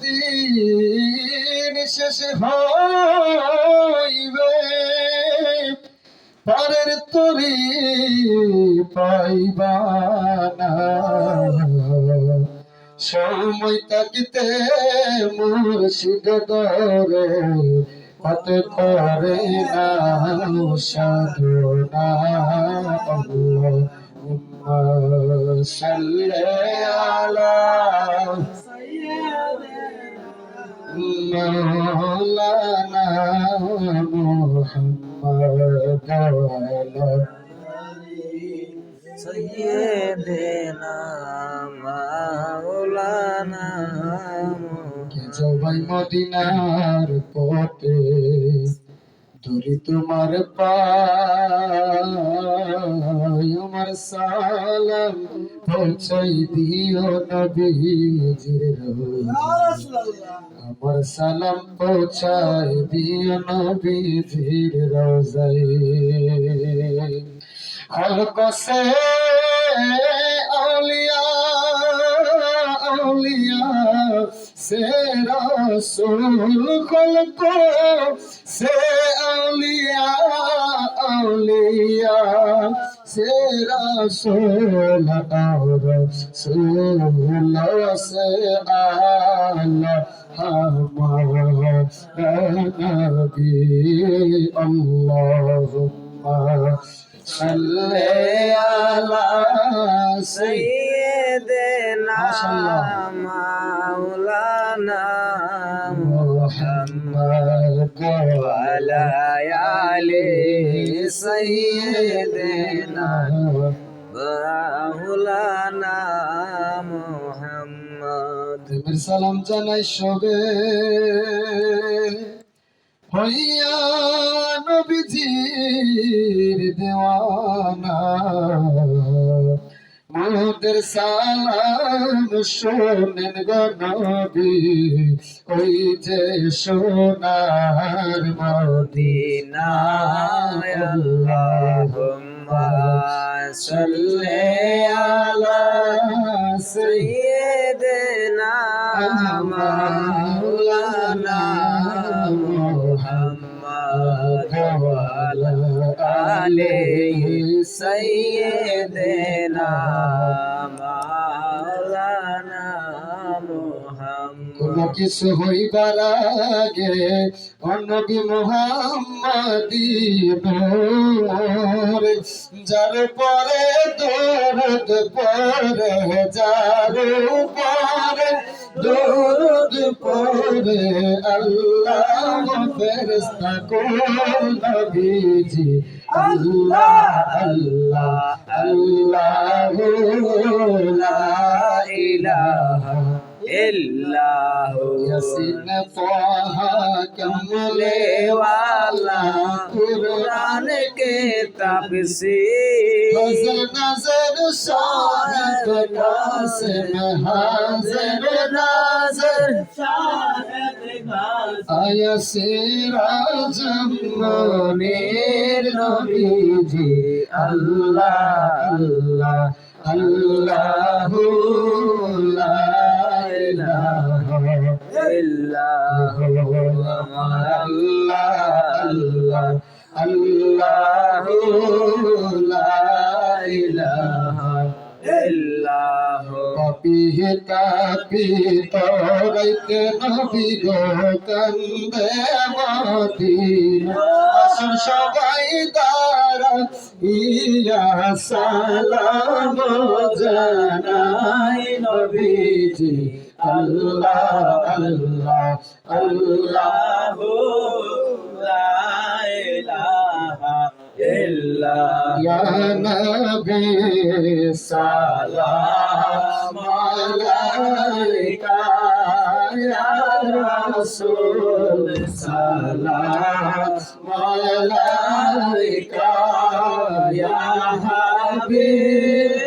যেদিন শেষ হইবে পরের তরি পাইবা না সময় থাকিতে মুর্শিদ দরে পথ করে না সাধনা আল্লাহুম্মা সাল্লি আলা মাওলানা মুহাম্মদ ওয়া সৈয়দেনা মাওলানা সবাই মদিনার পথে ধরি তোমার পায় আমার সালাম পৌঁছাই দিও নবীজির রওজায় আমার সালাম পৌঁছাই দিও নবীজির রওজায় খলক সে আউলিয়া আউলিয়া से रसूल खलक से औलिया औलिया से रसूल और रसूल से आला हमारा नबी अल्लाहुम्मा सल्ली अला सैयदना মাওলানা मुहम्मद ওয়ালা আলি সাইয়্যিদিনা মাওলানা মুহাম্মদ তোমার সালাম জানাই সবে হইয়া নবীজির দেওয়ানা মোদের সালাম শোনেন গো নবী ওই যে সোনার মদিনা আল্লাহুম্মা সাল্লি আলা সাইয়্যিদিনা মাওলানা মুহাম্মদ ওয়া আলা আলি সাইয়্যিদিনা মাওলানা মুহাম্মদ কোনো কিছু হইবার আগে নবী মুহাম্মদি নূর যার পরে দরুদ পড়ে যার পরে দরুদ পড়ে আল্লাহ ফেরেশতা কোন নবীজি আল্লাহ আল্লাহ আল্লাহ লা ইলাহা ইল্লাহু ইয়াসিন তাহা কমলে ওয়ালা কুরআন কে তাফসীর হাজর নজর সাহেব কাসিম হাজর নজর আয়া সিরাজ মুনীর নবীজি আল্লাহ আল্লাহ আল্লাহু লা ইলাহা ইল্লাহু আল্লাহ আল্লাহ আল্লাহু লা ইলাহা ইল্লাহু কাপিয়ে কাপি তোরাইতে নবী গো কান্দে মদিনা আসর সবাই দাঁড়া ইয়া সালাম জানাই নবীজি আল্লাহ আল্লাহ আল্লাহু লা ইলাহা ইল্লাহু ইয়া নবী সালাম আলাইকা ইয়া রাসূল সালাম আলাইকা ইয়া হাবিব